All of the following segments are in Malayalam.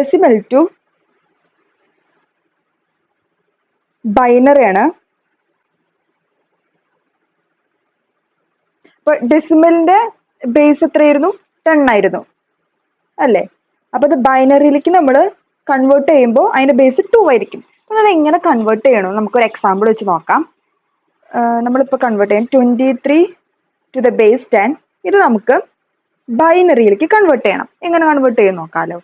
ഡെസിമൽ ടു ബൈനറി ആണ്. അപ്പൊ ഡെസിമലിന്റെ ബേസ് എത്രയായിരുന്നു? 10 ആയിരുന്നു അല്ലേ? അപ്പൊ അത് ബൈനറിയിലേക്ക് നമ്മൾ കൺവേർട്ട് ചെയ്യുമ്പോൾ അതിന്റെ ബേസ് 2 ആയിരിക്കും. അപ്പൊ അത് എങ്ങനെ കൺവേർട്ട് ചെയ്യണം നമുക്കൊരു എക്സാമ്പിൾ വെച്ച് നോക്കാം. നമ്മളിപ്പോൾ കൺവേർട്ട് ചെയ്യാം 23 ടു ദ ബേസ് 10. ഇത് നമുക്ക് ബൈനറിയിലേക്ക് കൺവേർട്ട് ചെയ്യണം. എങ്ങനെ കൺവേർട്ട് ചെയ്യും നോക്കാമല്ലോ.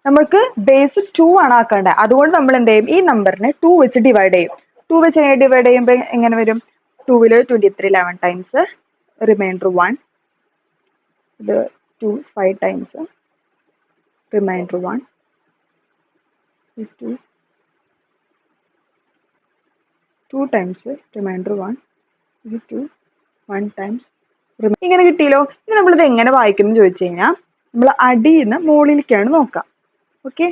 നമുക്ക് ബേസ് 2 ആണ് ആക്കേണ്ടത്. അതുകൊണ്ട് നമ്മൾ എന്ത് ചെയ്യും? ഈ നമ്പറിനെ 2 വെച്ച് ഡിവൈഡ് ചെയ്യും. 2 വെച്ച് ഡിവൈഡ് ചെയ്യുമ്പോൾ എങ്ങനെ വരും? 2 23 11 ടൈംസ്, റിമൈൻഡർ 1. ഇത് 2 5 ടൈംസ്, റിമൈൻഡർ 1. 2 times, reminder 1. ഇത് 2 1 ടൈംസ്. ഇങ്ങനെ കിട്ടിയല്ലോ. ഇനി നമ്മളിത് എങ്ങനെ വായിക്കും എന്ന് ചോദിച്ചു കഴിഞ്ഞാൽ നമ്മൾ അടിയിൽ നിന്ന് മുകളിലേക്കാണ് നോക്കാം. ഓക്കെ,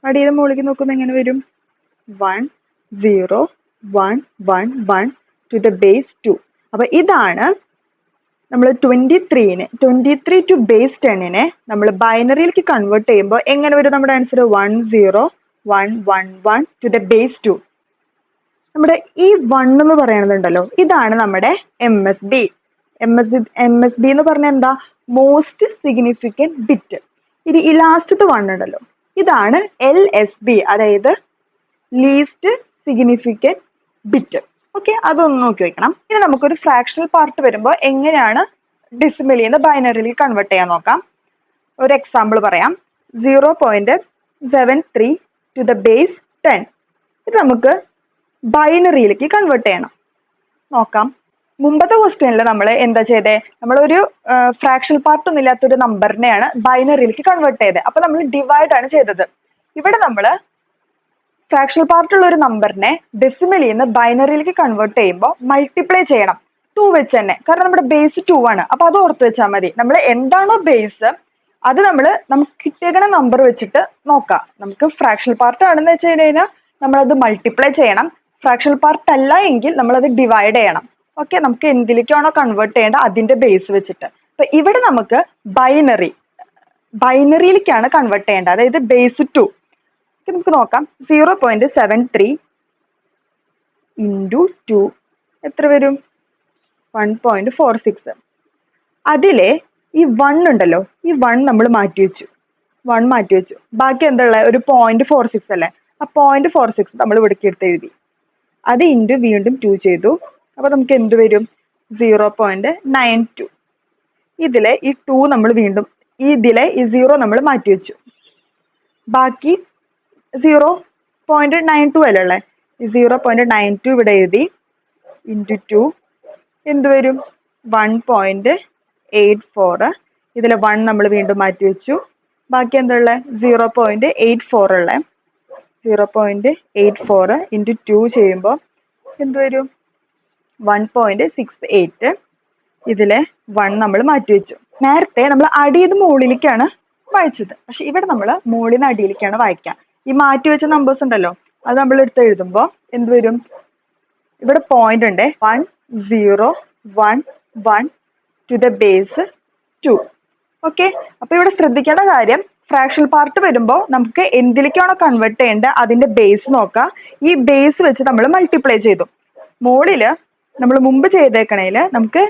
അടിയിൽ നിന്ന് മുകളിലേക്ക് നോക്കുമ്പോൾ എങ്ങനെ വരും? 1 0 1 1 1 ടു ദ ബേസ് 2. അപ്പൊ ഇതാണ് നമ്മൾ 23 ടു ബേസ് 10നെ നമ്മൾ ബൈനറിയിലേക്ക് കൺവേർട്ട് ചെയ്യുമ്പോൾ എങ്ങനെ വരും നമ്മുടെ ആൻസർ? 1 0 1 1 1 to the base 2. നമ്മുടെ ഈ 1 എന്ന് പറയുന്നതുണ്ടല്ലോ, ഇതാണ് നമ്മുടെ MSB. MSB എന്ന് പറഞ്ഞാൽ എന്താ? Most significant bit. ഇനി ഈ ലാസ്റ്റത്തെ 1 ഉണ്ടല്ലോ, ഇതാണ് LSB, അതായത് ലീസ്റ്റ് സിഗ്നിഫിക്കൻറ്റ് ബിറ്റ്. ഓക്കെ, അതൊന്ന് നോക്കി വെക്കണം. ഇനി നമുക്കൊരു ഫ്രാക്ഷണൽ പാർട്ട് വരുമ്പോൾ എങ്ങനെയാണ് ഡെസിമലിൽ നിന്ന് ബൈനറിയിലേക്ക് കൺവേർട്ട് ചെയ്യാൻ നോക്കാം. ഒരു എക്സാമ്പിൾ പറയാം. 0.73 ടു ദ ബേസ് 10. ഇത് നമുക്ക് ബൈനറിയിലേക്ക് കൺവേർട്ട് ചെയ്യണം. നോക്കാം. മുമ്പത്തെ ക്വസ്റ്റ്യനിൽ നമ്മൾ എന്താ ചെയ്തേ? നമ്മളൊരു ഫ്രാക്ഷണൽ പാർട്ട് ഒന്നും ഇല്ലാത്തൊരു നമ്പറിനെയാണ് ബൈനറിയിലേക്ക് കൺവേർട്ട് ചെയ്തത്. അപ്പൊ നമ്മൾ ഡിവൈഡ് ആണ് ചെയ്തത്. ഇവിടെ നമ്മൾ ഫ്രാക്ഷണൽ പാർട്ട് ഉള്ള ഒരു നമ്പറിനെ ഡെസിമലിൽ നിന്ന് ബൈനറിയിലേക്ക് കൺവേർട്ട് ചെയ്യുമ്പോൾ മൾട്ടിപ്ലൈ ചെയ്യണം 2 വെച്ച് തന്നെ. കാരണം നമ്മുടെ ബേസ് 2 ആണ്. അപ്പൊ അത് ഓർത്ത് വെച്ചാൽ മതി. നമ്മൾ എന്താണോ ബേസ് അത് നമുക്ക് കിട്ടിയേക്കണ നമ്പർ വെച്ചിട്ട് നോക്കാം. നമുക്ക് ഫ്രാക്ഷണൽ പാർട്ട് ആണെന്ന് വെച്ച് കഴിഞ്ഞാൽ നമ്മളത് മൾട്ടിപ്ലൈ ചെയ്യണം. ഫ്രാക്ഷണൽ പാർട്ട് അല്ല എങ്കിൽ നമ്മളത് ഡിവൈഡ് ചെയ്യണം. ഓക്കെ, നമുക്ക് എന്തിലേക്കാണോ കൺവേർട്ട് ചെയ്യേണ്ടത് അതിന്റെ ബേസ് വെച്ചിട്ട്. അപ്പൊ ഇവിടെ നമുക്ക് ബൈനറിയിലേക്കാണ് കൺവേർട്ട് ചെയ്യേണ്ടത്, അതായത് ബേസ് 2. നമുക്ക് നോക്കാം. 0.73 ഇൻറ്റു 2 എത്ര വരും? 1.46. അതിലെ ഈ 1 ഉണ്ടല്ലോ, ഈ 1 നമ്മൾ മാറ്റി വെച്ചു. ബാക്കി എന്താ ഉള്ളത്? ഒരു 0.46 അല്ലേ? ആ 0.46 നമ്മൾ ഇവിടേക്ക് എടുത്ത് എഴുതി. അത് ഇൻറ്റു വീണ്ടും 2 ചെയ്തു. അപ്പൊ നമുക്ക് എന്ത് വരും? 0.92. ഇതിലെ ഈ 2 നമ്മൾ വീണ്ടും ഇതിലെ ഈ 0 നമ്മൾ മാറ്റി വെച്ചു. ബാക്കി 0.92 അല്ലേ ഉള്ളത്? ഈ 0.92 ഇവിടെ എഴുതി. ഇൻറ്റു 2 എന്ത് വരും? 1.84. ഇതിലെ 1 നമ്മൾ വീണ്ടും മാറ്റി വെച്ചു. ബാക്കി എന്താ ഉള്ളത്? 0.84 ഉള്ളത്. 0.84 ഇൻറ്റു 2 ചെയ്യുമ്പോൾ എന്ത് വരും? 1.68. ഇതിലെ 1 നമ്മൾ മാറ്റി വെച്ചു. നേരത്തെ നമ്മൾ അടിയിൽ നിന്ന് മുകളിലേക്കാണ് വായിച്ചത്. പക്ഷെ ഇവിടെ നമ്മൾ മുകളിൽ നിന്ന് അടിയിലേക്കാണ് വായിക്കുക. ഈ മാറ്റി വെച്ച നമ്പേഴ്സ് ഉണ്ടല്ലോ, അത് നമ്മൾ എടുത്ത് എഴുതുമ്പോൾ എന്ത് വരും? ഇവിടെ പോയിന്റ് ഉണ്ട്. 1 0 1 1 ടു ദ ബേസ് 2. ഓക്കെ, അപ്പൊ ഇവിടെ ശ്രദ്ധിക്കേണ്ട കാര്യം, ഫ്രാക്ഷണൽ പാർട്ട് വരുമ്പോൾ നമുക്ക് എന്തിലേക്കാണോ കൺവേർട്ട് ചെയ്യേണ്ടത് അതിന്റെ ബേസ് നോക്കാം. ഈ ബേസ് വെച്ച് നമ്മൾ മൾട്ടിപ്ലൈ ചെയ്തു. മുകളില് നമ്മൾ മുമ്പ് ചെയ്തേക്കണേല് നമുക്ക്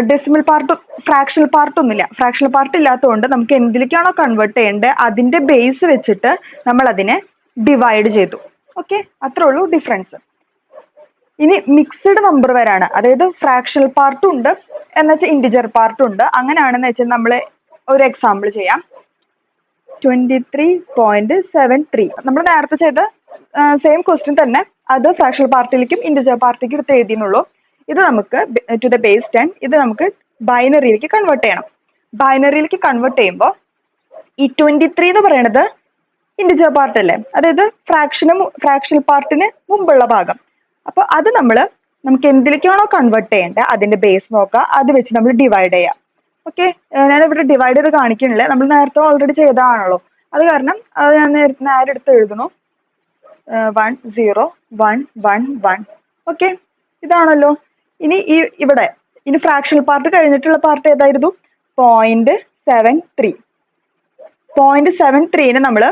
ഡെസിമൽ പാർട്ട്, ഫ്രാക്ഷണൽ പാർട്ട് ഒന്നുമില്ല. ഫ്രാക്ഷണൽ പാർട്ട് ഇല്ലാത്തതുകൊണ്ട് നമുക്ക് എന്തിലേക്കാണോ കൺവേർട്ട് ചെയ്യേണ്ടത് അതിന്റെ ബേസ് വെച്ചിട്ട് നമ്മൾ അതിനെ ഡിവൈഡ് ചെയ്തു. ഓക്കെ, അത്രേ ഉള്ളൂ ഡിഫറൻസ്. ഇനി മിക്സ്ഡ് നമ്പർ വരാണ്, അതായത് ഫ്രാക്ഷണൽ പാർട്ടും ഉണ്ട് എന്നുവെച്ചാൽ ഇൻറ്റിജർ പാർട്ടും ഉണ്ട്. അങ്ങനെയാണെന്ന് വെച്ചാൽ നമ്മൾ ഒരു എക്സാമ്പിൾ ചെയ്യാം. 23.73 നമ്മൾ നേരത്തെ ചെയ്ത സെയിം ക്വസ്റ്റ്യൻ തന്നെ, അത് ഫ്രാക്ഷണൽ പാർട്ടിലേക്കും ഇൻറ്റിജർ പാർട്ടിലേക്കും എടുത്ത് എഴുതിയെന്നുള്ളൂ. ഇത് നമുക്ക് ടു ദ ബേസ് 10, ഇത് നമുക്ക് ബൈനറിയിലേക്ക് കൺവേർട്ട് ചെയ്യണം. ബൈനറിയിലേക്ക് കൺവേർട്ട് ചെയ്യുമ്പോൾ ഈ 23 എന്ന് പറയുന്നത് ഇൻറ്റിജർ പാർട്ട് അല്ലേ, അതായത് ഫ്രാക്ഷണൽ പാർട്ടിന് മുമ്പുള്ള ഭാഗം. അപ്പൊ അത് നമുക്ക് എന്തിലേക്കാണോ കൺവേർട്ട് ചെയ്യേണ്ടത് അതിന്റെ ബേസ് നോക്കുക, അത് വെച്ച് നമ്മൾ ഡിവൈഡ് ചെയ്യാം. ഓക്കെ, ഞാനിവിടെ ഡിവൈഡ് ചെയ്ത് കാണിക്കണില്ല, നമ്മൾ നേരത്തെ ഓൾറെഡി ചെയ്തതാണല്ലോ. അത് കാരണം അത് ഞാൻ നേരെ എടുത്ത് എഴുതുന്നു. 1 0 1 1 1. ഓക്കെ, ഇതാണല്ലോ. ഇനി ഇനി ഫ്രാക്ഷണൽ പാർട്ട് കഴിഞ്ഞിട്ടുള്ള പാർട്ട് ഏതായിരുന്നു? 0.73. 0.73നെ നമ്മൾ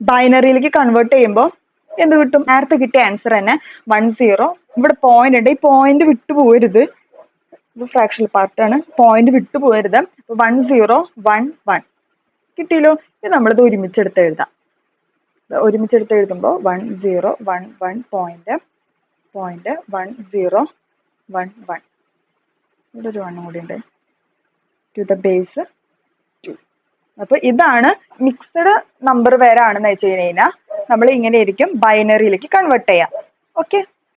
ബൈനറിയിലേക്ക് കൺവേർട്ട് ചെയ്യുമ്പോൾ എന്ത് കിട്ടും? നേരത്തെ കിട്ടിയ ആൻസർ തന്നെ 1 0. ഇവിടെ പോയിന്റ് ഉണ്ട്, ഈ പോയിന്റ് വിട്ടു പോകരുത്, ഇത് ഫ്രാക്ഷണൽ പാർട്ടാണ്, പോയിന്റ് വിട്ടു പോകരുത്. 1 0 1 1 കിട്ടിയല്ലോ. ഇത് നമ്മളിത് ഒരുമിച്ചെടുത്ത് എഴുതാം. ഒരുമിച്ചെടുത്ത് എഴുതുമ്പോൾ 1 0 1 1 പോയിന്റ് 1 0 1 1. ഇവിടെ ഒരു 1 കൂടി ഉണ്ട്. To the base 2. അപ്പൊ ഇതാണ് മിക്സഡ് നമ്പർ വരാണെന്ന് വെച്ച് കഴിഞ്ഞാൽ നമ്മൾ ഇങ്ങനെയായിരിക്കും ബൈനറിയിലേക്ക് കൺവേർട്ട് ചെയ്യാം. ഓക്കെ.